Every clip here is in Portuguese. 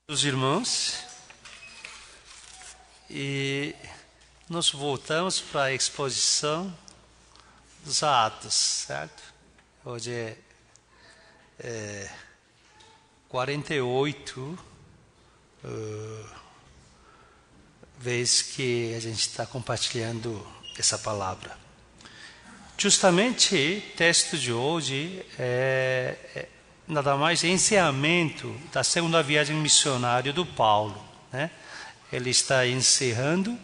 Os irmãos, e nós voltamos para a exposição dos Atos, certo? Hoje é 48 vezes que a gente está compartilhando essa palavra. Justamente o texto de hoje é nada mais encerramento da segunda viagem missionária do Paulo, né? Ele está encerrando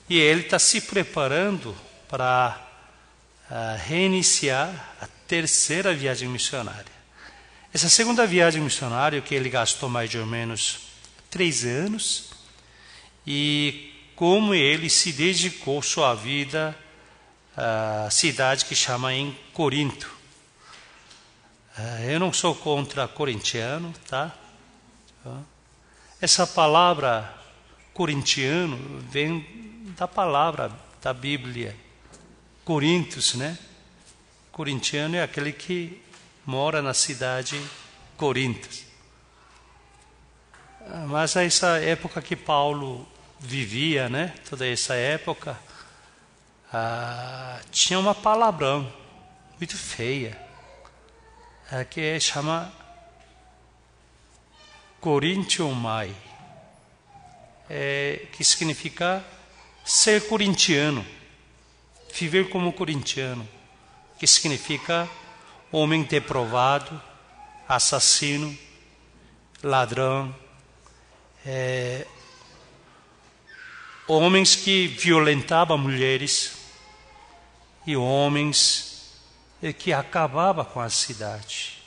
e ele está se preparando para reiniciar a terceira viagem missionária. Essa segunda viagem missionária, que ele gastou mais ou menos 3 anos, e como ele se dedicou sua vida à cidade que chama em Corinto. Eu não sou contra corintiano, tá? Essa palavra corintiano vem da palavra da Bíblia, Corintos, né? Corintiano é aquele que mora na cidade Corintos. Mas essa época que Paulo vivia, né? Toda essa época, tinha uma palavrão muito feia, que chama Corintiomai, que significa ser corintiano, viver como corintiano, que significa homem depravado, assassino, ladrão, homens que violentavam mulheres e homens que acabavam com a cidade,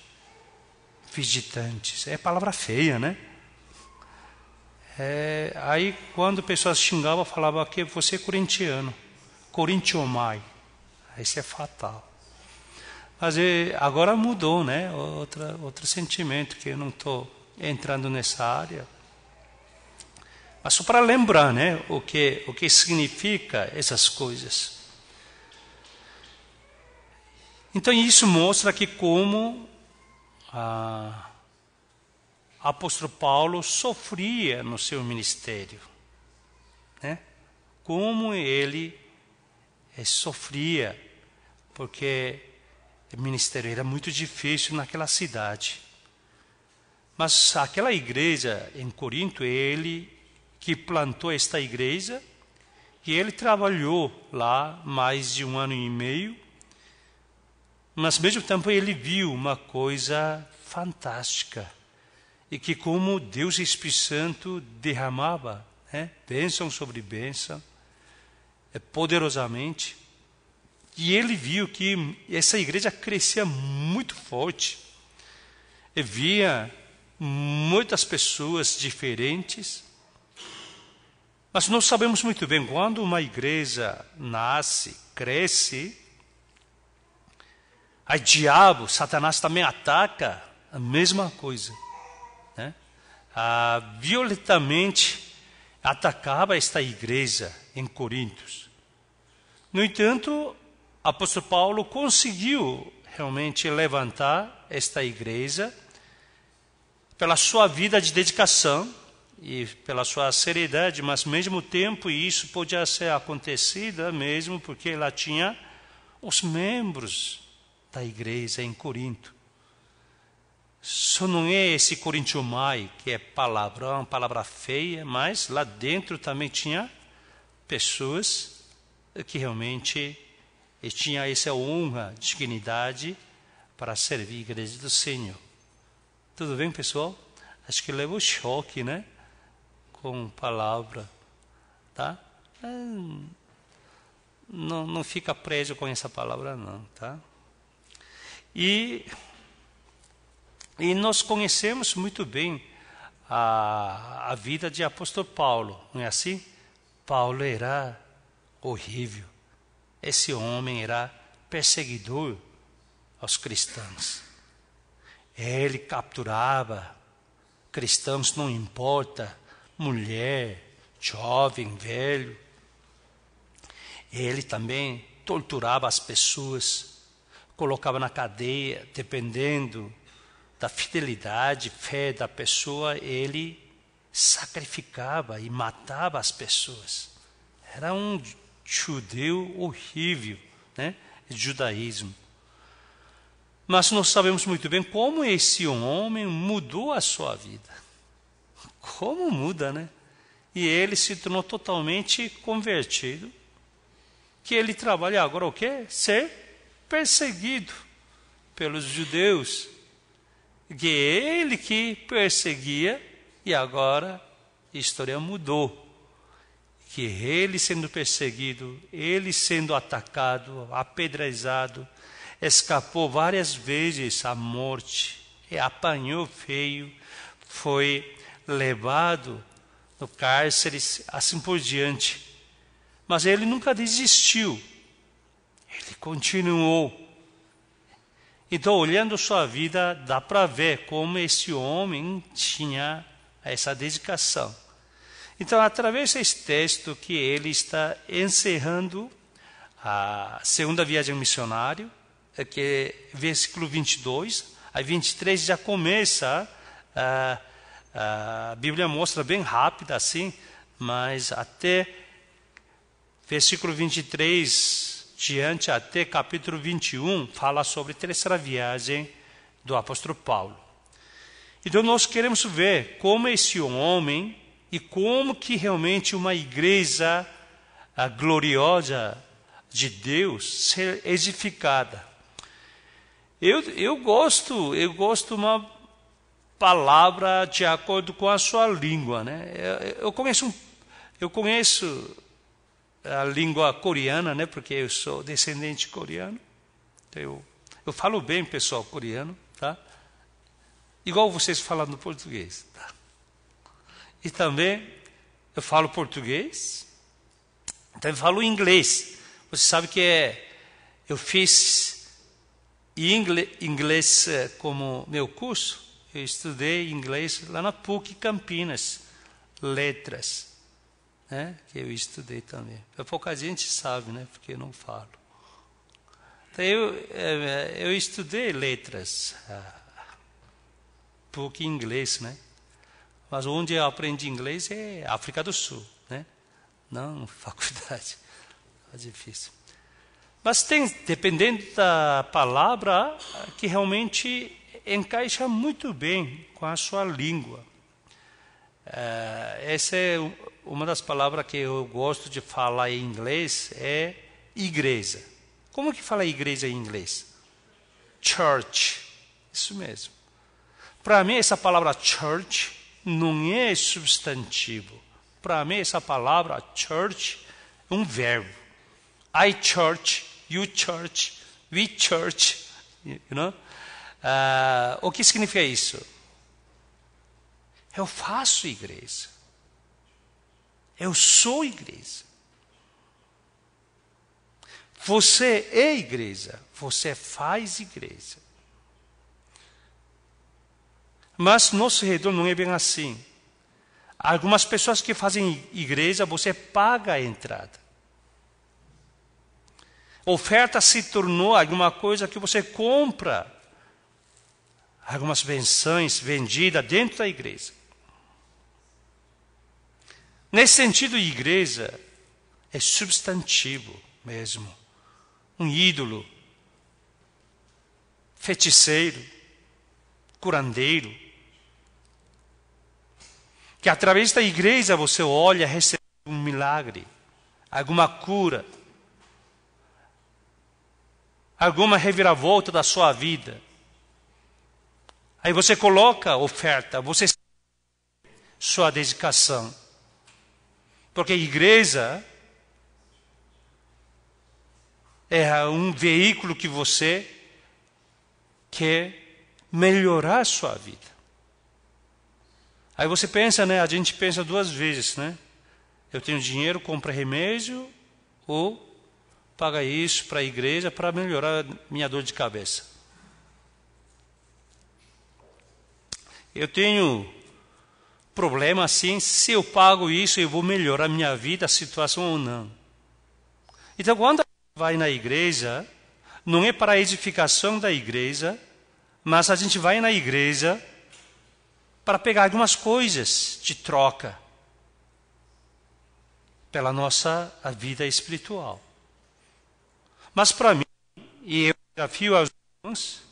visitantes. É palavra feia, né? Aí quando pessoas xingavam, falavam que você é corintiano, corintiomai. Isso é fatal. Mas agora mudou, né? Outro sentimento, que eu não estou entrando nessa área. Mas só para lembrar, né? O que significa essas coisas. Então isso mostra que como apóstolo Paulo sofria no seu ministério, né? Como ele sofria, porque o ministério era muito difícil naquela cidade. Mas aquela igreja em Corinto, ele que plantou esta igreja, e ele trabalhou lá mais de 1 ano e meio, mas ao mesmo tempo ele viu uma coisa fantástica, e que como Deus Espírito Santo derramava, né, bênção sobre bênção, poderosamente, e ele viu que essa igreja crescia muito forte, e via muitas pessoas diferentes. Mas nós sabemos muito bem, quando uma igreja nasce, cresce, aí diabo, Satanás também ataca a mesma coisa, né? Violentamente atacava esta igreja em Corinto. No entanto, o apóstolo Paulo conseguiu realmente levantar esta igreja pela sua vida de dedicação e pela sua seriedade, mas ao mesmo tempo isso podia ser acontecido mesmo porque ela tinha os membros da igreja em Corinto. Só não é esse corintiomai, que é palavrão, palavra feia, mas lá dentro também tinha pessoas que realmente tinham essa honra, dignidade para servir a igreja do Senhor. Tudo bem, pessoal? Acho que levou choque, né? Com palavra, tá? Não fica preso com essa palavra, não, tá? E nós conhecemos muito bem a vida de apóstolo Paulo, não é assim? Paulo era horrível. Esse homem era perseguidor aos cristãos. Ele capturava cristãos, não importa, mulher, jovem, velho. Ele também torturava as pessoas, colocava na cadeia, dependendo da fidelidade, fé da pessoa, ele sacrificava e matava as pessoas. Era um judeu horrível, né? Judaísmo. Mas nós sabemos muito bem como esse homem mudou a sua vida. Como muda, né? E ele se tornou totalmente convertido. Que ele trabalha agora o quê? Ser perseguido pelos judeus. Que ele que perseguia e agora a história mudou. Que ele sendo perseguido, ele sendo atacado, apedrejado, escapou várias vezes à morte, e apanhou feio, foi levado no cárcere, assim por diante. Mas ele nunca desistiu, ele continuou. Então, olhando sua vida, dá para ver como esse homem tinha essa dedicação. Então, através desse texto que ele está encerrando a segunda viagem missionária, que é versículo 22, a 23 já começa, a Bíblia mostra bem rápido assim, mas até versículo 23 diante, até capítulo 21, fala sobre a terceira viagem do apóstolo Paulo. Então nós queremos ver como esse homem e como que realmente uma igreja gloriosa de Deus ser edificada. Eu gosto uma palavra de acordo com a sua língua, né? Eu conheço a língua coreana, né? Porque eu sou descendente coreano. Então eu falo bem, pessoal, coreano, tá? Igual vocês falam no português, tá? E também eu falo português, também falo inglês. Você sabe que eu fiz inglês como meu curso. Eu estudei inglês lá na PUC Campinas, letras, né? Que eu estudei também. Pouca gente sabe, né? Porque eu não falo. Então eu estudei letras, PUC inglês, né? Mas onde eu aprendi inglês é África do Sul, né? Não faculdade, é difícil. Mas tem, dependendo da palavra, que realmente encaixa muito bem com a sua língua. Essa é uma das palavras que eu gosto de falar em inglês, é igreja. Como que fala igreja em inglês? Church. Isso mesmo. Para mim, essa palavra church não é substantivo. Para mim, essa palavra church é um verbo. I church, you church, we church. You know? O que significa isso? Eu faço igreja. Eu sou igreja. Você é igreja. Você faz igreja. Mas nosso redor não é bem assim. Algumas pessoas que fazem igreja, você paga a entrada. Oferta se tornou alguma coisa que você compra. Algumas benções vendidas dentro da igreja. Nesse sentido, igreja é substantivo mesmo. Um ídolo, feiticeiro, curandeiro. Que através da igreja você olha, recebe um milagre, alguma cura, alguma reviravolta da sua vida. Aí você coloca oferta, você sua dedicação. Porque a igreja é um veículo que você quer melhorar a sua vida. Aí você pensa, né? A gente pensa duas vezes, né? Eu tenho dinheiro, compra remédio ou paga isso para a igreja para melhorar minha dor de cabeça. Eu tenho problema assim, se eu pago isso, eu vou melhorar minha vida, a situação ou não. Então, quando a gente vai na igreja, não é para a edificação da igreja, mas a gente vai na igreja para pegar algumas coisas de troca pela nossa vida espiritual. Mas para mim, e eu desafio aos irmãos,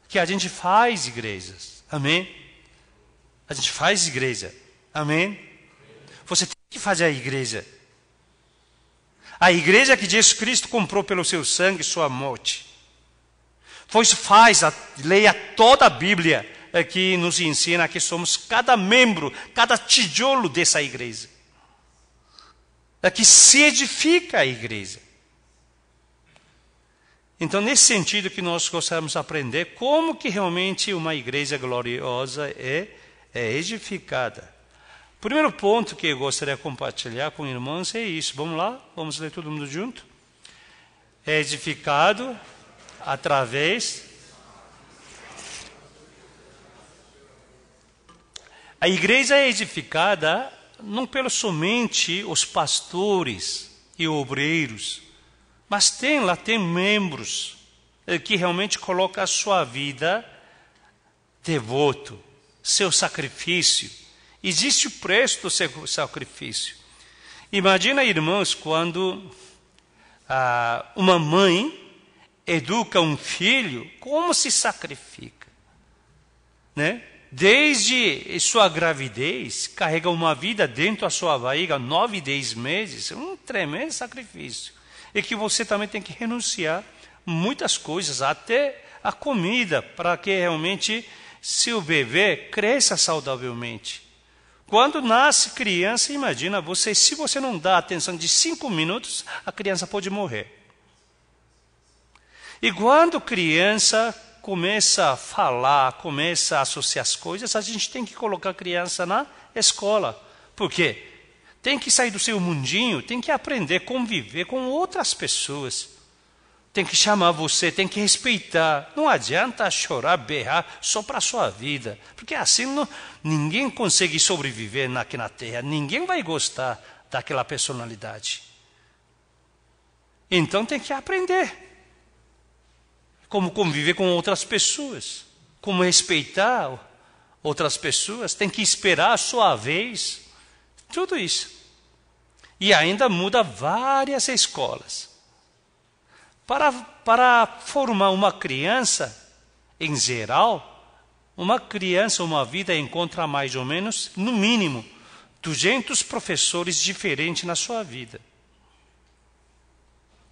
que a gente faz igrejas. Amém? A gente faz igreja. Amém? Você tem que fazer a igreja. A igreja que Jesus Cristo comprou pelo seu sangue e sua morte. Pois leia toda a Bíblia que nos ensina que somos cada membro, cada tijolo dessa igreja. Que se edifica a igreja. Então, nesse sentido que nós gostaríamos de aprender como que realmente uma igreja gloriosa é edificada. O primeiro ponto que eu gostaria de compartilhar com irmãos é isso. Vamos lá? Vamos ler todo mundo junto? É edificado através... A igreja é edificada não pelo somente os pastores e obreiros, mas tem membros que realmente colocam a sua vida devoto, seu sacrifício. Existe o preço do seu sacrifício. Imagina, irmãos, quando uma mãe educa um filho, como se sacrifica, né? Desde sua gravidez, carrega uma vida dentro da sua barriga, 9, 10 meses, um tremendo sacrifício. E que você também tem que renunciar muitas coisas, até a comida, para que realmente seu bebê cresça saudavelmente. Quando nasce criança, imagina, se você não dá atenção de 5 minutos, a criança pode morrer. E quando criança começa a falar, começa a associar as coisas, a gente tem que colocar a criança na escola. Por quê? Tem que sair do seu mundinho, tem que aprender a conviver com outras pessoas. Tem que chamar você, tem que respeitar. Não adianta chorar, berrar só para a sua vida. Porque assim ninguém consegue sobreviver aqui na Terra. Ninguém vai gostar daquela personalidade. Então tem que aprender. Como conviver com outras pessoas. Como respeitar outras pessoas. Tem que esperar a sua vez. Tudo isso. E ainda muda várias escolas. Para formar uma criança, em geral, uma vida encontra mais ou menos, no mínimo, 200 professores diferentes na sua vida.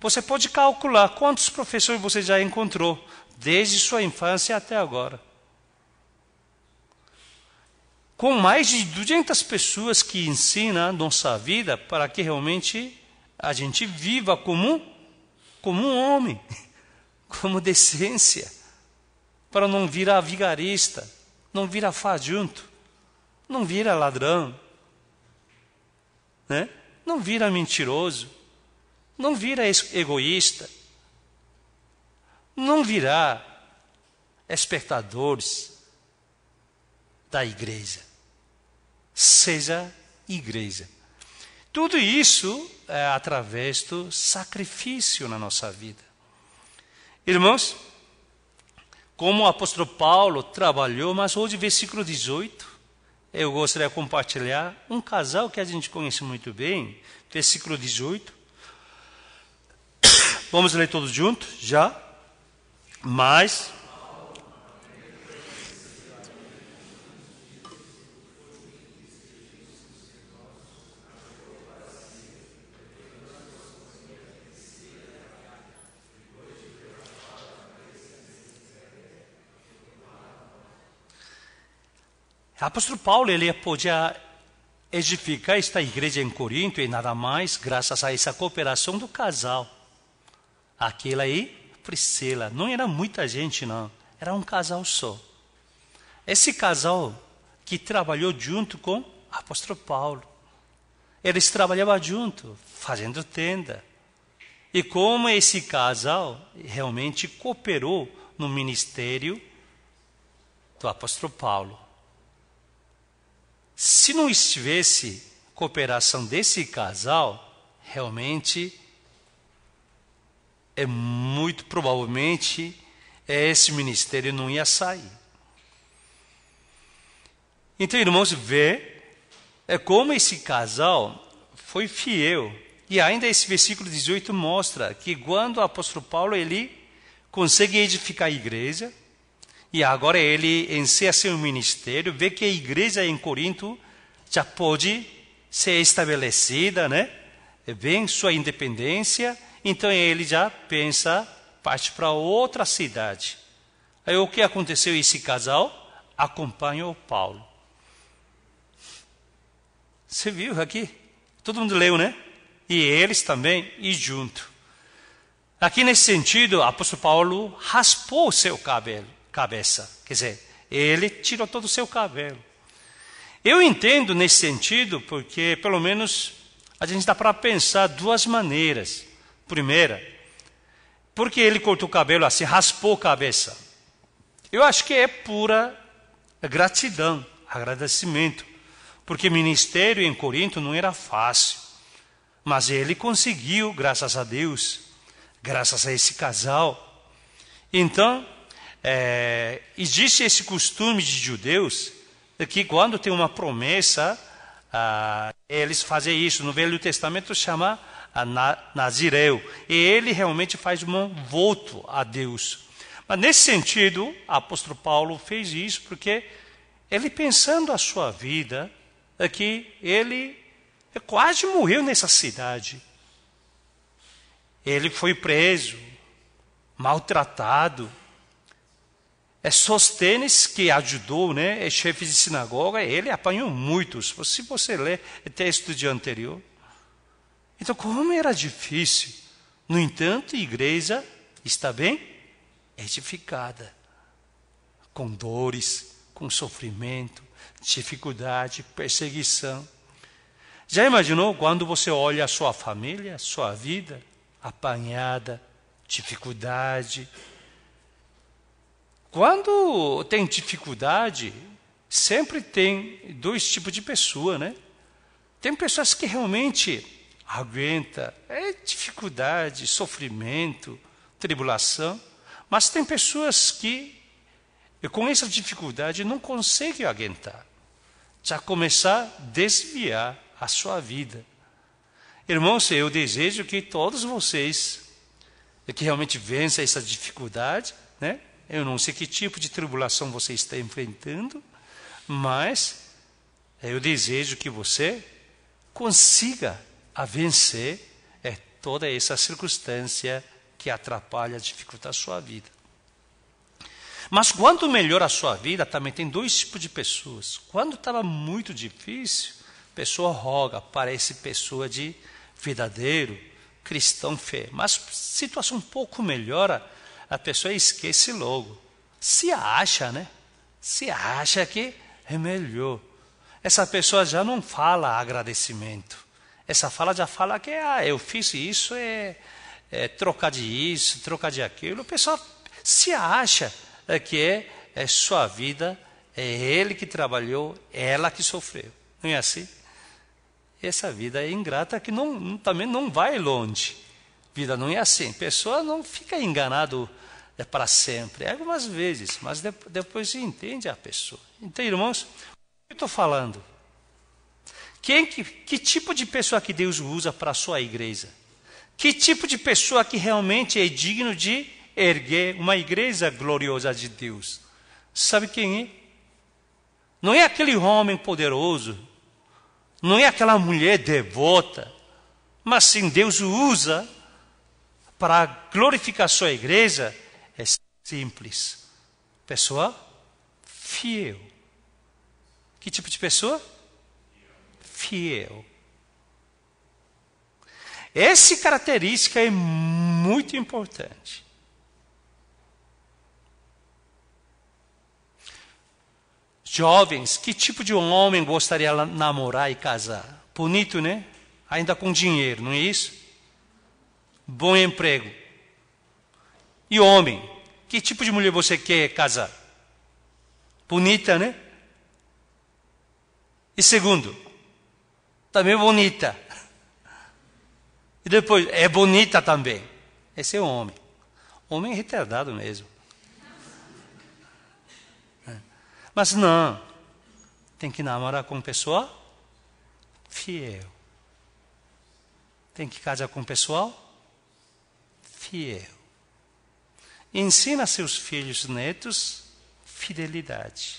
Você pode calcular quantos professores você já encontrou, desde sua infância até agora. Com mais de 200 pessoas que ensinam a nossa vida para que realmente a gente viva como um homem, como decência, para não virar vigarista, não virar fajuto, não virar ladrão, né? Não vira mentiroso, não vira egoísta, não virá espectadores da igreja. Seja igreja. Tudo isso é através do sacrifício na nossa vida. Irmãos, como o apóstolo Paulo trabalhou, mas hoje, versículo 18, eu gostaria de compartilhar um casal que a gente conhece muito bem, versículo 18. Vamos ler todos juntos, já? Mas... O apóstolo Paulo, ele podia edificar esta igreja em Corinto e nada mais graças a essa cooperação do casal. Aquela aí, Priscila, não era muita gente não, era um casal só. Esse casal que trabalhou junto com o apóstolo Paulo. Eles trabalhavam junto, fazendo tenda. E como esse casal realmente cooperou no ministério do apóstolo Paulo. Se não estivesse cooperação desse casal, realmente, muito provavelmente, esse ministério não ia sair. Então, irmãos, vê como esse casal foi fiel. E ainda esse versículo 18 mostra que quando o apóstolo Paulo ele consegue edificar a igreja, e agora ele encerra seu ministério, vê que a igreja em Corinto já pode ser estabelecida, né? Vem sua independência, então ele já pensa, parte para outra cidade. Aí o que aconteceu? Esse casal acompanhou Paulo. Você viu aqui? Todo mundo leu, né? E eles também, e junto. Aqui nesse sentido, o apóstolo Paulo raspou seu cabeça. Quer dizer, ele tirou todo o seu cabelo. Eu entendo nesse sentido, porque pelo menos a gente dá para pensar duas maneiras. Primeira, porque ele cortou o cabelo assim, raspou a cabeça. Eu acho que é pura gratidão, agradecimento. Porque ministério em Corinto não era fácil. Mas ele conseguiu, graças a Deus, graças a esse casal. Então, existe esse costume de judeus, que quando tem uma promessa, eles fazem isso. No Velho Testamento chama Nazireu. E ele realmente faz um voto a Deus. Mas nesse sentido, o apóstolo Paulo fez isso porque ele pensando a sua vida, que ele quase morreu nessa cidade. Ele foi preso, maltratado. Sostênes, que ajudou, né, chefe de sinagoga, ele apanhou muitos. Se você ler o texto de anterior. Então, como era difícil. No entanto, a igreja está bem edificada. Com dores, com sofrimento, dificuldade, perseguição. Já imaginou quando você olha a sua família, sua vida, apanhada, dificuldade? Quando tem dificuldade, sempre tem dois tipos de pessoa, né? Tem pessoas que realmente aguentam, dificuldade, sofrimento, tribulação, mas tem pessoas que com essa dificuldade não conseguem aguentar. Já começar a desviar a sua vida. Irmãos, eu desejo que todos vocês que realmente vençam essa dificuldade, né? Eu não sei que tipo de tribulação você está enfrentando, mas eu desejo que você consiga vencer toda essa circunstância que atrapalha, dificulta a sua vida. Mas quando melhora a sua vida, também tem dois tipos de pessoas. Quando estava muito difícil, a pessoa roga, parece pessoa de verdadeiro, cristão fé. Mas situação um pouco melhora, a pessoa esquece logo. Se acha, né? Se acha que é melhor. Essa pessoa já não fala agradecimento. Essa fala já fala que eu fiz isso, trocar de isso, trocar de aquilo. A pessoa se acha que sua vida, é ele que trabalhou, ela que sofreu. Não é assim? Essa vida é ingrata que também não vai longe. Vida não é assim. A pessoa não fica enganado para sempre. Algumas vezes, mas depois entende a pessoa. Então, irmãos, o que eu estou falando? Que tipo de pessoa que Deus usa para a sua igreja? Que tipo de pessoa que realmente é digno de erguer uma igreja gloriosa de Deus? Sabe quem é? Não é aquele homem poderoso, não é aquela mulher devota, mas sim Deus usa para glorificar a sua igreja. É simples. Pessoa fiel. Que tipo de pessoa? Fiel. Essa característica é muito importante. Jovens, que tipo de homem gostaria de namorar e casar? Bonito, né? Ainda com dinheiro, não é isso? Bom emprego. E homem, que tipo de mulher você quer casar? Bonita, né? E segundo, também bonita. E depois, é bonita também. Esse é o homem. Homem é retardado mesmo. Mas não. Tem que namorar com pessoa fiel. Tem que casar com pessoal fiel. Ensina seus filhos e netos fidelidade.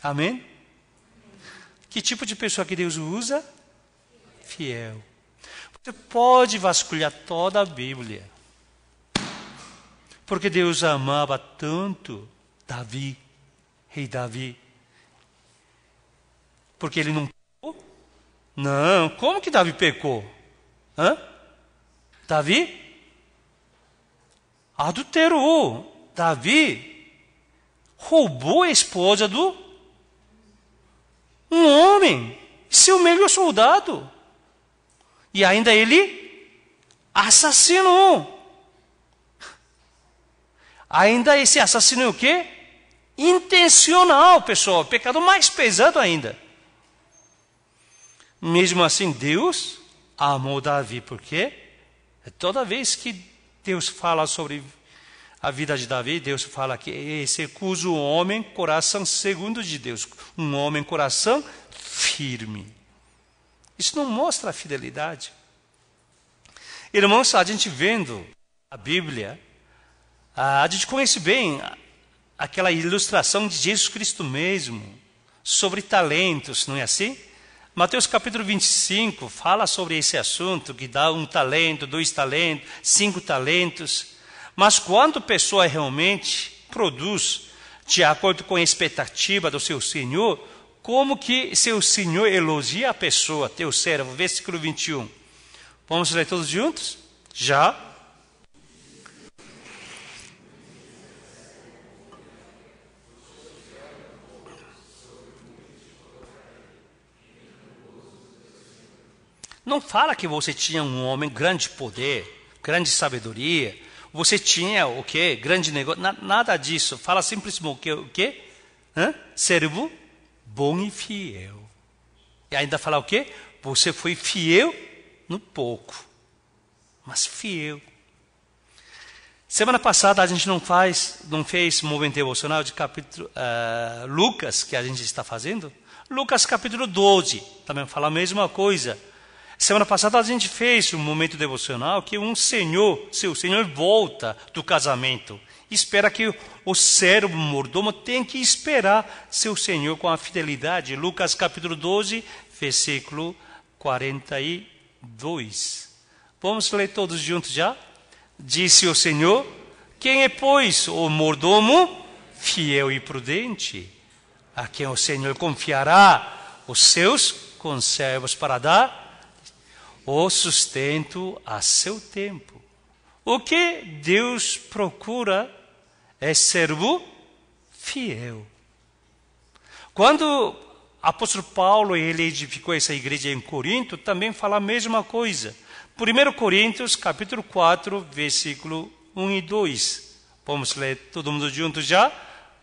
Amém? Que tipo de pessoa que Deus usa? Fiel. Você pode vasculhar toda a Bíblia. Porque Deus amava tanto Davi, rei Davi. Porque ele não pecou? Não, como que Davi pecou? Davi adulterou. Davi roubou a esposa do um homem, seu melhor soldado. E ainda ele assassinou. Ainda esse assassino é o quê? Intencional, pessoal. Pecado mais pesado ainda. Mesmo assim, Deus amou Davi. Por quê? Toda vez que Deus fala sobre a vida de Davi, Deus fala que esse cujo homem, coração segundo de Deus. Um homem, coração firme. Isso não mostra a fidelidade. Irmãos, a gente vendo a Bíblia, a gente conhece bem aquela ilustração de Jesus Cristo mesmo, sobre talentos, não é assim? Mateus capítulo 25 fala sobre esse assunto, que dá 1 talento, 2 talentos, 5 talentos. Mas quando a pessoa realmente produz de acordo com a expectativa do seu Senhor, como que seu Senhor elogia a pessoa, teu servo? Versículo 21. Vamos ler todos juntos? Já? Não fala que você tinha um homem grande poder, grande sabedoria. Você tinha o quê? Grande negócio. Nada disso. Fala simplesmente o quê? Servo bom e fiel. E ainda fala o quê? Você foi fiel no pouco, mas fiel. Semana passada a gente não fez movimento devocional de capítulo Lucas, que a gente está fazendo. Lucas capítulo 12, também fala a mesma coisa. Semana passada a gente fez um momento devocional que seu senhor volta do casamento. Espera que o servo mordomo tem que esperar seu senhor com a fidelidade. Lucas capítulo 12, versículo 42. Vamos ler todos juntos já? Disse o Senhor: quem é, pois, o mordomo fiel e prudente, a quem o Senhor confiará os seus conservos para dar o sustento a seu tempo? O que Deus procura é servo fiel. Quando o apóstolo Paulo ele edificou essa igreja em Corinto, também fala a mesma coisa. 1 Coríntios, capítulo 4, versículo 1 e 2. Vamos ler todo mundo junto já?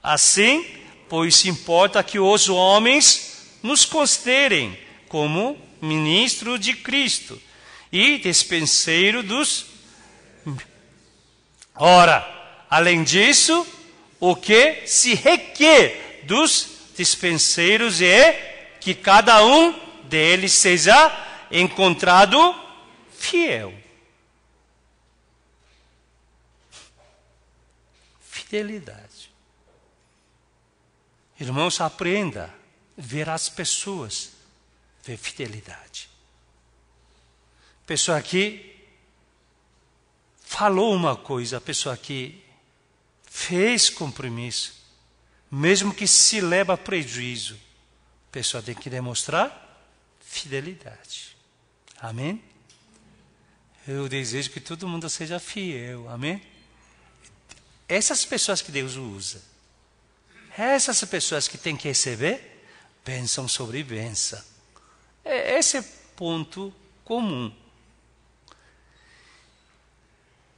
Assim, pois importa que os homens nos considerem como ministro de Cristo e despenseiro dos... Ora, além disso, o que se requer dos dispenseiros é que cada um deles seja encontrado fiel. Fidelidade. Irmãos, aprenda a ver as pessoas, ver fidelidade. Pessoa que falou uma coisa, a pessoa que fez compromisso, mesmo que se leva a prejuízo, a pessoa tem que demonstrar fidelidade. Amém? Eu desejo que todo mundo seja fiel. Amém? Essas pessoas que Deus usa, essas pessoas que têm que receber, bênção sobre bênção. Esse é ponto comum.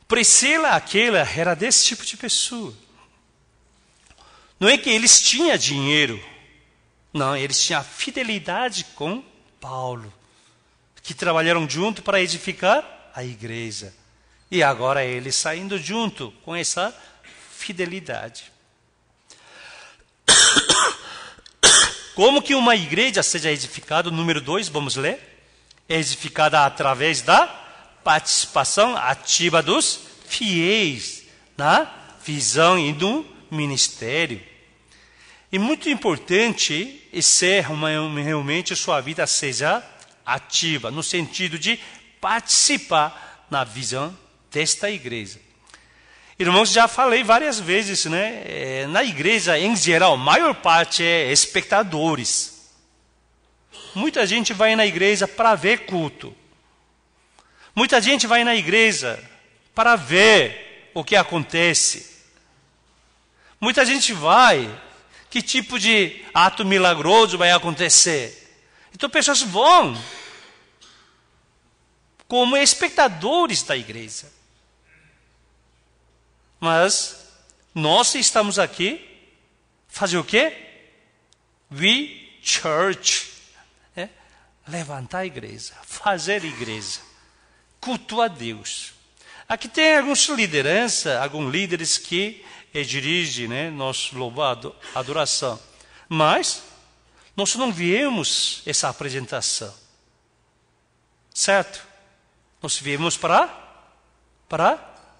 Priscila, aquela, era desse tipo de pessoa. Não é que eles tinham dinheiro. Não, eles tinham fidelidade com Paulo. Que trabalharam junto para edificar a igreja. E agora eles saindo junto com essa fidelidade. Como que uma igreja seja edificada? Número 2, vamos ler. É edificada através da participação ativa dos fiéis na visão e no ministério. É muito importante ser realmente sua vida seja ativa, no sentido de participar na visão desta igreja. Irmãos, já falei várias vezes, né? Na igreja, em geral, a maior parte é espectadores. Muita gente vai na igreja para ver culto. Muita gente vai na igreja para ver o que acontece. Muita gente vai, que tipo de ato milagroso vai acontecer. Então, pessoas vão como espectadores da igreja. Mas nós estamos aqui fazer o quê? We church. Levantar a igreja, fazer igreja, cultuar a Deus. Aqui tem alguns líderes que dirigem, nosso louvado, adoração. Mas nós não viemos essa apresentação. Certo? Nós viemos para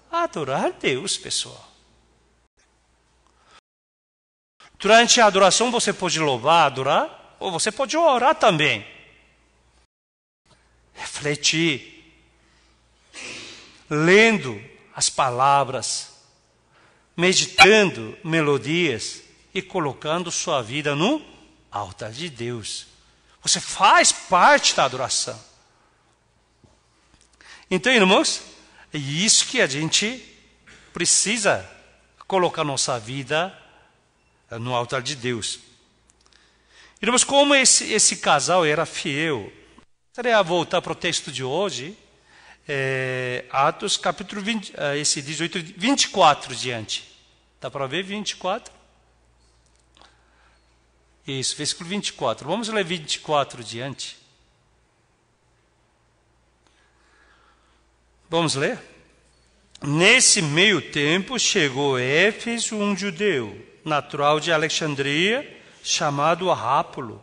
adorar a Deus, pessoal. Durante a adoração você pode louvar, adorar, ou você pode orar também. Refletir, lendo as palavras, meditando melodias e colocando sua vida no altar de Deus. Você faz parte da adoração. Então, irmãos, é isso que a gente precisa colocar nossa vida no altar de Deus. Irmãos, como esse casal era fiel, gostaria de voltar para o texto de hoje, Atos capítulo 20, esse 18, 24 diante. Dá para ver 24? Isso, versículo 24. Vamos ler 24 diante. Vamos ler? Nesse meio tempo chegou a Éfeso um judeu, natural de Alexandria, chamado Apolo.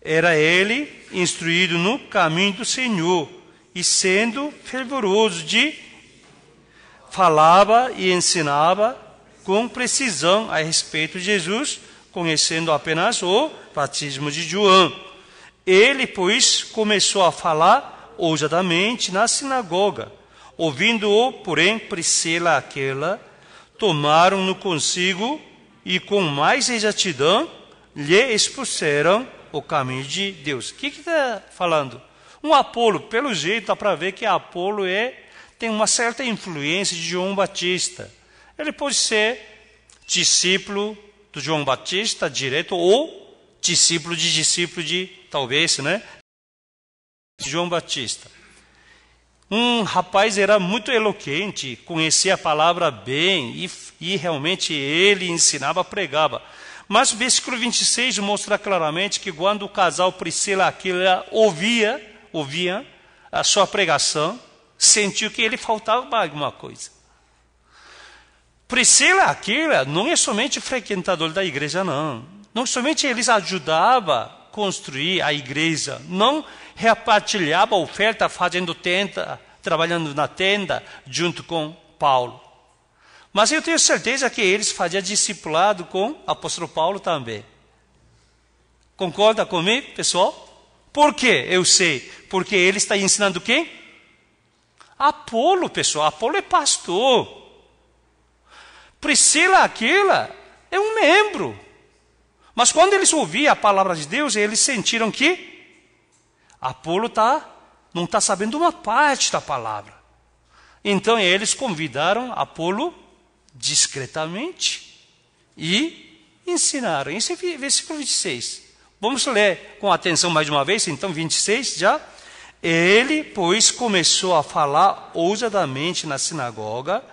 Era ele instruído no caminho do Senhor e sendo fervoroso falava e ensinava com precisão a respeito de Jesus, conhecendo apenas o batismo de João. Ele, pois, começou a falar ousadamente na sinagoga. Ouvindo-o, porém, Priscila e Aquila tomaram-no consigo e com mais exatidão lhe expuseram o caminho de Deus. O que está falando? Um Apolo, pelo jeito, dá para ver que Apolo tem uma certa influência de João Batista. Ele pode ser discípulo do João Batista direto ou discípulo de talvez, de João Batista. Um rapaz era muito eloquente, conhecia a palavra bem e realmente ele ensinava, pregava. Mas o versículo 26 mostra claramente que quando o casal Priscila e Aquila ouvia a sua pregação, sentiu que ele faltava alguma coisa. Priscila e Aquila não é somente frequentador da igreja, não. Não somente eles ajudavam a construir a igreja, não repartilhava a oferta fazendo tenda, trabalhando na tenda junto com Paulo. Mas eu tenho certeza que eles faziam discipulado com o apóstolo Paulo também. Concorda comigo, pessoal? Por quê? Eu sei. Porque ele está ensinando quem? Apolo, pessoal. Apolo é pastor. Priscila e Aquila é um membro. Mas quando eles ouviam a palavra de Deus, eles sentiram que Apolo não está sabendo uma parte da palavra. Então eles convidaram Apolo discretamente e ensinaram. Esse é versículo 26. Vamos ler com atenção mais uma vez, então 26 já. Ele, pois, começou a falar ousadamente na sinagoga,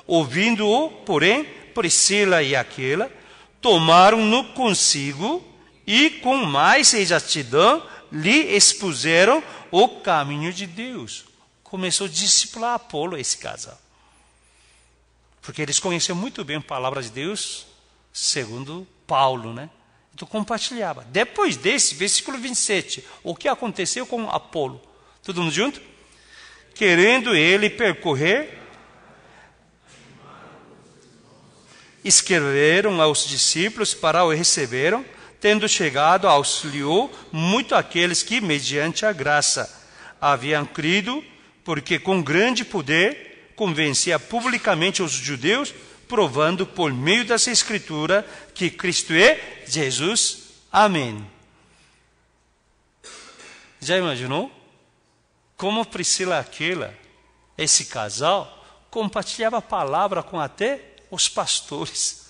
ouvindo-o, porém, Priscila e Aquila tomaram-no consigo e com mais exatidão lhe expuseram o caminho de Deus. Começou a discipular Apolo, esse casal. Porque eles conheciam muito bem a palavra de Deus, segundo Paulo, né? Então compartilhava. Depois desse, versículo 27, o que aconteceu com Apolo? Todo mundo junto? Querendo ele percorrer, escreveram aos discípulos para o receberam, tendo chegado, auxiliou muito aqueles que, mediante a graça, haviam crido, porque com grande poder convencia publicamente os judeus, provando por meio dessa escritura que Cristo é Jesus. Amém. Já imaginou? Como Priscila e Aquila, esse casal, compartilhava a palavra com até os pastores.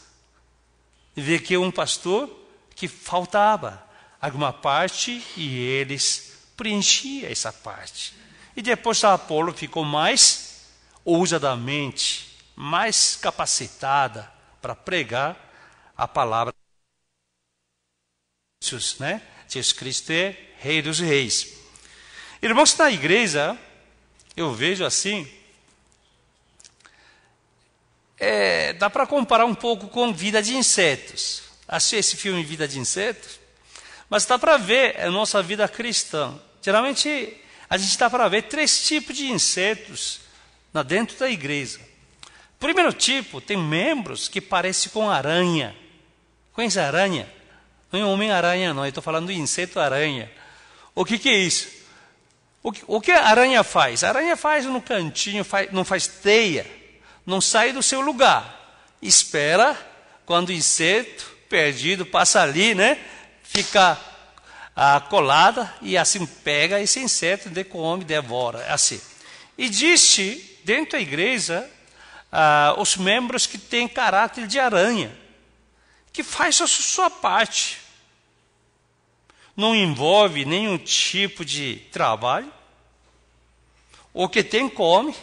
E vê que um pastor que faltava alguma parte e eles preenchiam essa parte. E depois Apolo ficou mais ousadamente, mais capacitada para pregar a palavra de Jesus, né? Jesus Cristo é Rei dos Reis. Irmãos, na igreja, eu vejo assim, dá para comparar um pouco com Vida de Insetos. Achei esse filme Vida de Insetos, mas dá para ver a nossa vida cristã. Geralmente, a gente dá para ver 3 tipos de insetos dentro da igreja. Primeiro tipo, tem membros que parecem com aranha. Conhece a aranha? Não é Homem-Aranha, não. Eu estou falando de inseto-aranha. O que é isso? O que a aranha faz? A aranha faz no cantinho, não faz teia, não sai do seu lugar. Espera quando o inseto perdido passa ali, né? Fica colada e assim pega esse inseto, come, devora. Assim. Existe dentro da igreja os membros que têm caráter de aranha, que faz a sua parte. Não envolve nenhum tipo de trabalho. O que tem, come.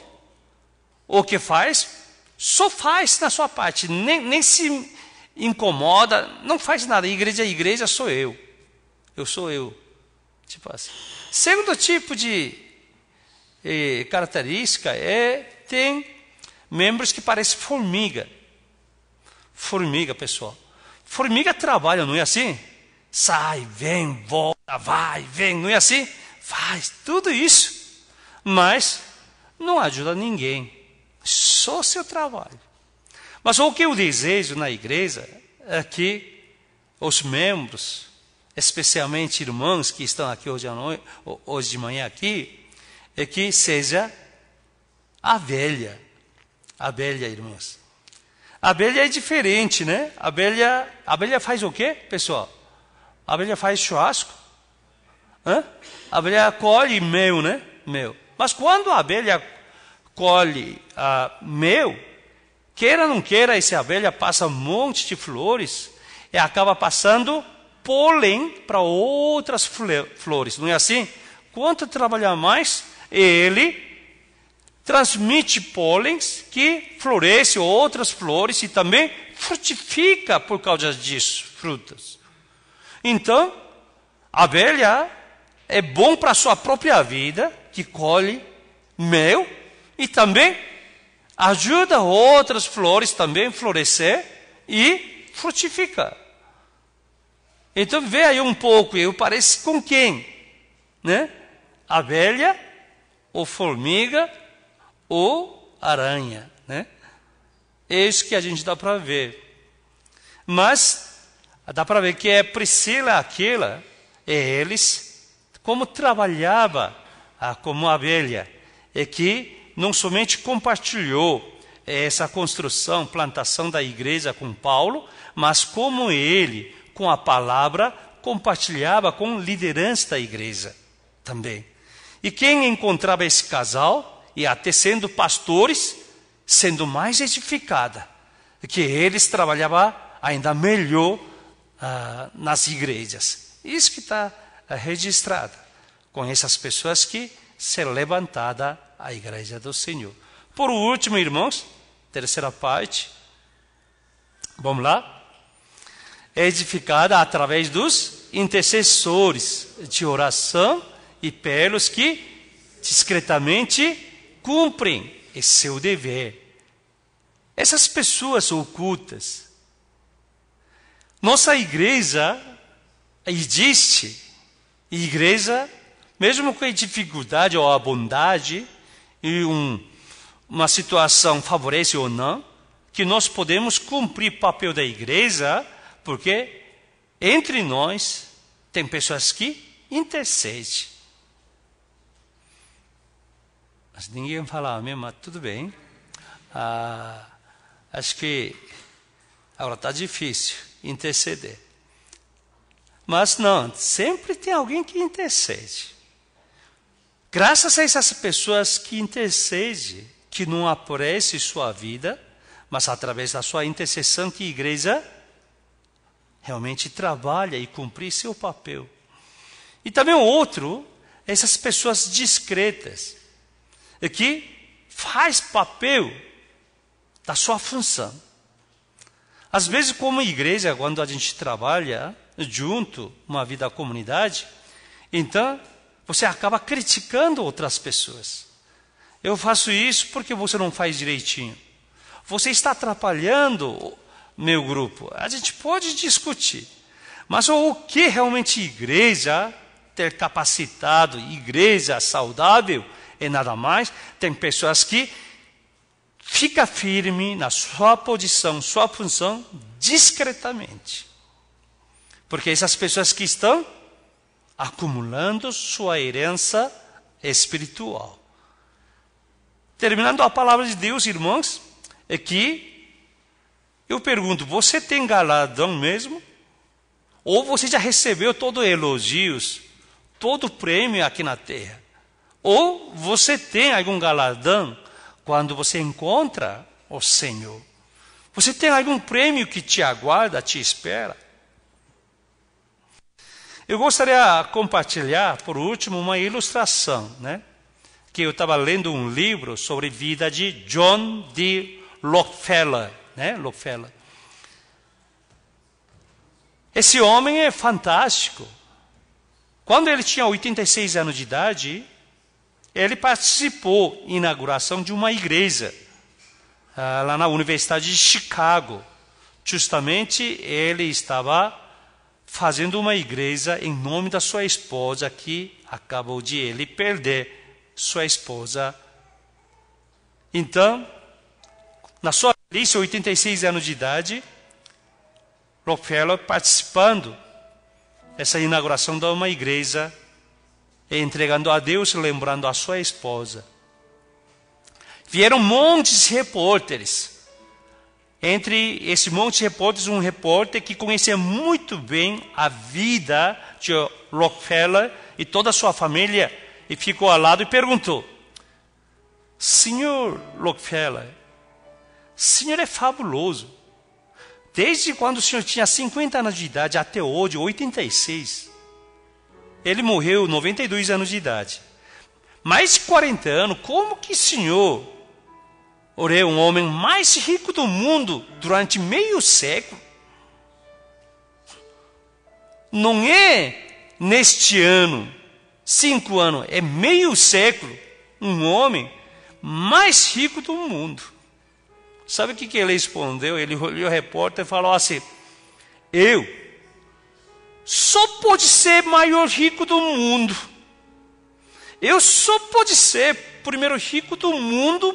O que faz, só faz na sua parte. Nem se incomoda, não faz nada. Igreja sou eu. Eu sou eu. Tipo assim. Segundo tipo de característica tem membros que parecem formiga. Formiga, pessoal. Formiga trabalha, não é assim? Sai, vem, volta, vai, vem, não é assim? Faz tudo isso, mas não ajuda ninguém, só seu trabalho. Mas o que eu desejo na igreja é que os membros, especialmente irmãos que estão aqui hoje de manhã aqui, é que seja a abelha, irmãos. A abelha é diferente, né? A abelha faz o quê, pessoal? A abelha faz churrasco. A abelha colhe mel, né? Mel. Mas quando a abelha colhe mel, queira ou não queira, essa abelha passa um monte de flores e acaba passando pólen para outras flores. Não é assim? Quanto trabalhar mais, ele transmite pólens que florescem outras flores e também frutifica por causa disso, frutas. Então, a abelha é bom para a sua própria vida, que colhe mel, e também ajuda outras flores também a florescer e frutificar. Então, vê aí um pouco, eu pareço com quem? Né? Abelha, ou formiga, ou aranha. Né? É isso que a gente dá para ver. Mas dá para ver que é Priscila e Aquila, eles, como trabalhava como abelha, é que não somente compartilhou essa construção, plantação da igreja com Paulo, mas como ele, com a palavra, compartilhava com liderança da igreja também. E quem encontrava esse casal, e até sendo pastores, sendo mais edificada, que eles trabalhavam ainda melhor nas igrejas. Isso que está registrado com essas pessoas que se levantada a igreja do Senhor. Por último, irmãos, terceira parte, vamos lá, é edificada através dos intercessores de oração e pelos que discretamente cumprem esse seu dever. Essas pessoas ocultas, Nossa igreja existe. Igreja, mesmo com a dificuldade ou a bondade, e uma situação favorece ou não, que nós podemos cumprir o papel da igreja, porque entre nós tem pessoas que intercedem. Mas ninguém fala amém, mas tudo bem. Acho que agora está difícil interceder. Mas não, sempre tem alguém que intercede. Graças a essas pessoas que intercedem, que não aparecem em sua vida, mas através da sua intercessão que a igreja realmente trabalha e cumpre seu papel. E também o outro, essas pessoas discretas, que faz papel da sua função. Às vezes, como igreja, quando a gente trabalha junto, uma vida da comunidade, então você acaba criticando outras pessoas. Eu faço isso porque você não faz direitinho. Você está atrapalhando meu grupo. A gente pode discutir. Mas o que realmente igreja ter capacitado, igreja saudável, é nada mais, tem pessoas que ficam firmes na sua posição, sua função, discretamente. Porque essas pessoas que estão acumulando sua herança espiritual. Terminando a palavra de Deus, irmãos, é que eu pergunto, você tem galardão mesmo? Ou você já recebeu todos os elogios, todo o prêmio aqui na terra? Ou você tem algum galardão quando você encontra o Senhor? Você tem algum prêmio que te aguarda, te espera? Eu gostaria de compartilhar, por último, uma ilustração, que eu estava lendo um livro sobre a vida de John D. Rockefeller, Rockefeller. Esse homem é fantástico. Quando ele tinha 86 anos de idade, ele participou da inauguração de uma igreja lá na Universidade de Chicago. Justamente ele estava fazendo uma igreja em nome da sua esposa, que acabou de ele perder sua esposa. Então, na sua velhice, 86 anos de idade, Rockefeller participando dessa inauguração de uma igreja, entregando a Deus, lembrando a sua esposa. Vieram montes de repórteres. Entre esse monte de repórteres, um repórter que conhecia muito bem a vida de Rockefeller e toda a sua família, e ficou ao lado e perguntou: Senhor Rockefeller, o senhor é fabuloso. Desde quando o senhor tinha 50 anos de idade até hoje, 86. Ele morreu 92 anos de idade. Mais de 40 anos, como que o senhor é um homem mais rico do mundo durante meio século? Não é neste ano, 5 anos, é meio século, um homem mais rico do mundo. Sabe o que ele respondeu? Ele olhou o repórter e falou assim: eu só pode ser maior rico do mundo. Eu só pode ser primeiro rico do mundo,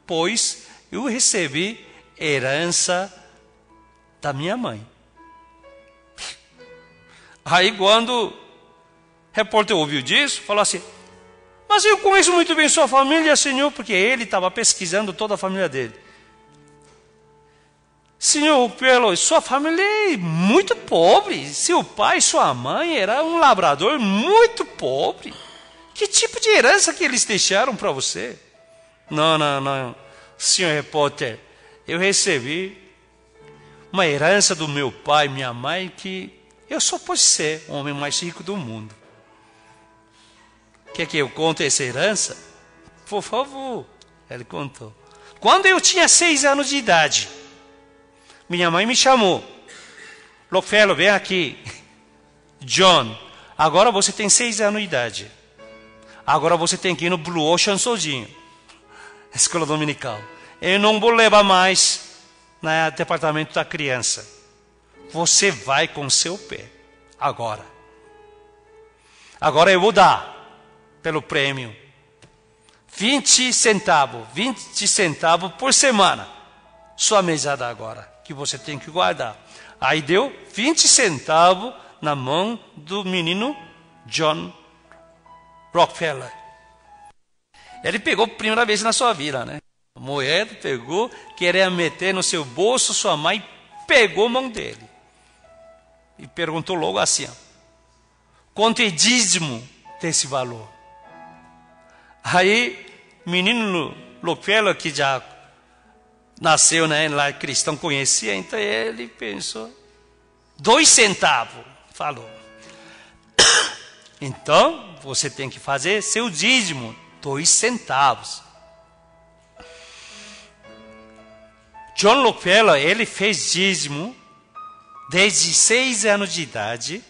pois eu recebi herança da minha mãe. Aí quando o repórter ouviu disso, falou assim: mas eu conheço muito bem sua família, senhor, porque ele estava pesquisando toda a família dele. Senhor, sua família é muito pobre. Seu pai e sua mãe eram um labrador muito pobre. Que tipo de herança que eles deixaram para você? Não, senhor repórter, eu recebi uma herança do meu pai e minha mãe que eu só posso ser o homem mais rico do mundo. Quer que eu conte essa herança? Por favor. Ele contou. Quando eu tinha 6 anos de idade, minha mãe me chamou. Rockefeller, vem aqui. John, agora você tem 6 anos de idade. Agora você tem que ir no Blue Ocean sozinho. Escola dominical. Eu não vou levar mais no departamento da criança. você vai com seu pé. Agora eu vou dar pelo prêmio 20 centavos por semana. Sua mesada agora, que você tem que guardar. Aí deu 20 centavos na mão do menino John Rockefeller. Ele pegou a primeira vez na sua vida, né? A moeda pegou, queria meter no seu bolso, sua mãe pegou a mão dele. E perguntou logo assim, quanto é dízimo desse valor? Aí, menino Rockefeller, que já nasceu, né, lá cristão, conhecia, então ele pensou, 2 centavos, falou. Então, você tem que fazer seu dízimo, 2 centavos. John Rockefeller, ele fez dízimo desde 6 anos de idade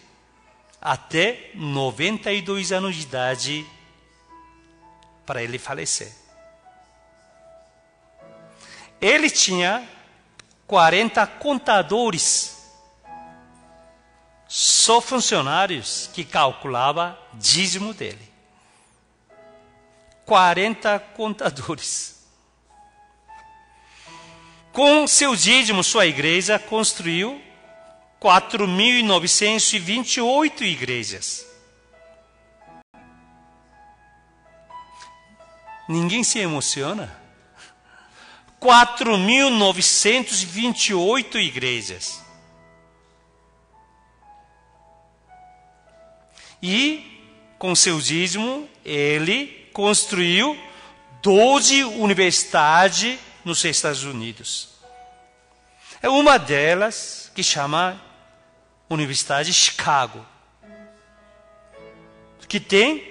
até 92 anos de idade para ele falecer. Ele tinha 40 contadores, só funcionários que calculavam dízimo dele. 40 contadores. Com seu dízimo, sua igreja construiu 4.928 igrejas. Ninguém se emociona? 4.928 igrejas. E, com seu dízimo, ele construiu 12 universidades nos Estados Unidos. É uma delas que chama Universidade de Chicago, que tem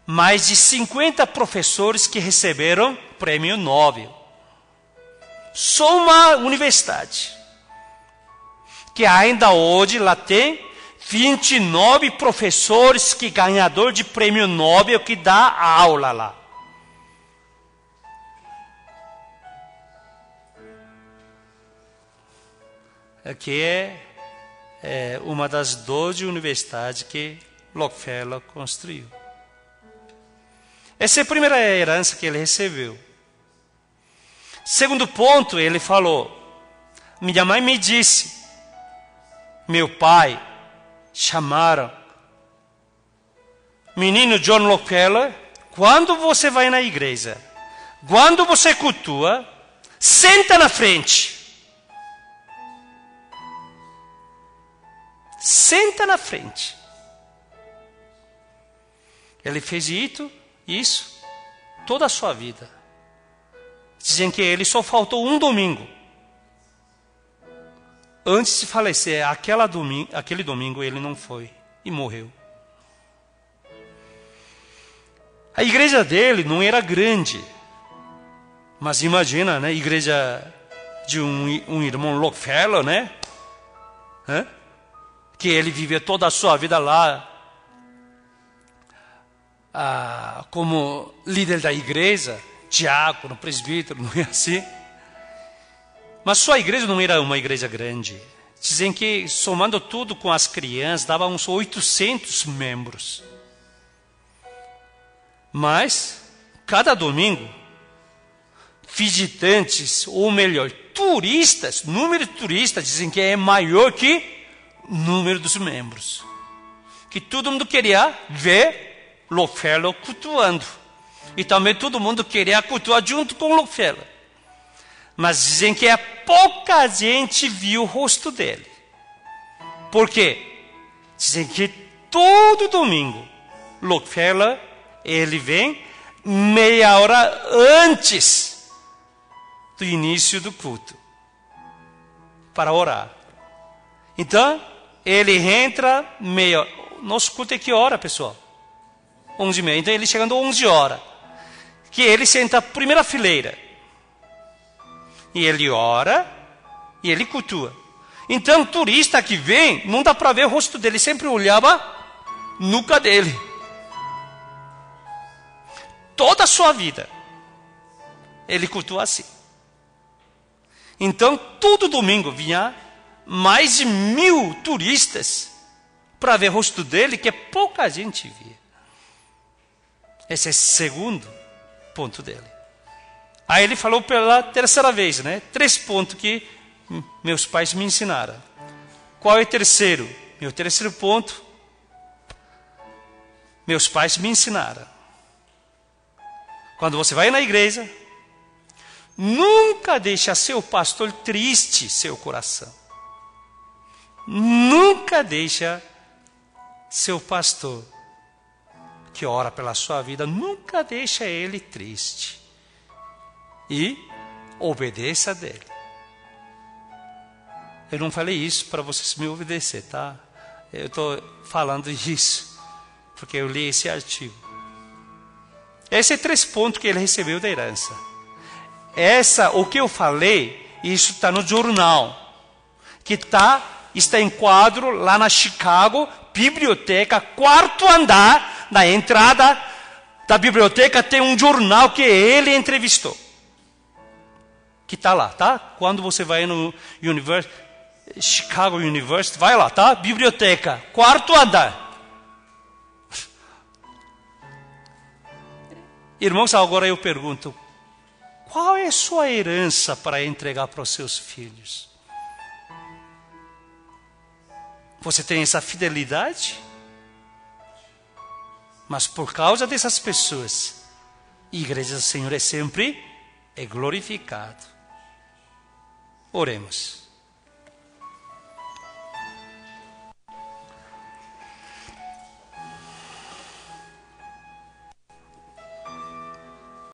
mais de 50 professores que receberam prêmio Nobel. Só uma universidade. Que ainda hoje lá tem 29 professores que ganhador de prêmio Nobel que dá aula lá. Aqui é uma das 12 universidades que Rockefeller construiu. Essa é a primeira herança que ele recebeu. Segundo ponto, ele falou, minha mãe me disse, meu pai chamaram menino John Rockefeller, quando você vai na igreja, quando você cultua, senta na frente. Senta na frente. Ele fez isso toda a sua vida. Dizem que ele só faltou um domingo. Antes de falecer, aquele domingo ele não foi e morreu. A igreja dele não era grande. Mas imagina, né? Igreja de um irmão Rockefeller, né? Que ele vivia toda a sua vida lá como líder da igreja, diácono, presbítero, não é assim? Mas sua igreja não era uma igreja grande. Dizem que, somando tudo com as crianças, dava uns 800 membros. Mas, cada domingo, visitantes, ou melhor, turistas, número de turistas, dizem que é maior que o número dos membros. Que todo mundo queria ver Rockefeller cultuando. E também todo mundo queria cultuar junto com Rockefeller. Mas dizem que pouca gente viu o rosto dele. Por quê? Dizem que todo domingo, Rockefeller, ele vem meia hora antes do início do culto para orar. Então, ele entra meia hora. Nosso culto é que hora, pessoal? 11h30. Então, ele chegando 11 horas. Que ele senta na primeira fileira. E ele ora e ele cultua. Então, o turista que vem, não dá para ver o rosto dele. Sempre olhava a nuca dele. Toda a sua vida, ele cultua assim. Então, todo domingo vinha mais de 1.000 turistas para ver o rosto dele, que pouca gente via. Esse é o segundo ponto dele. Aí ele falou pela terceira vez, 3 pontos que meus pais me ensinaram. Qual é o terceiro? Meu terceiro ponto, meus pais me ensinaram. Quando você vai na igreja, nunca deixa seu pastor triste seu coração. Nunca deixa seu pastor que ora pela sua vida, nunca deixa ele triste. E obedeça a dele. Eu não falei isso para vocês me obedecer, tá? Eu estou falando isso porque eu li esse artigo. Esse é 3 pontos que ele recebeu da herança. O que eu falei, isso está no jornal, que está em quadro lá na Chicago, biblioteca, 4º andar, na entrada da biblioteca tem um jornal que ele entrevistou. Que está lá, tá? Quando você vai no Chicago University, vai lá, tá? Biblioteca, 4º andar. Irmãos, agora eu pergunto, qual é a sua herança para entregar para os seus filhos? Você tem essa fidelidade? Mas por causa dessas pessoas, a igreja do Senhor sempre é glorificada. Oremos.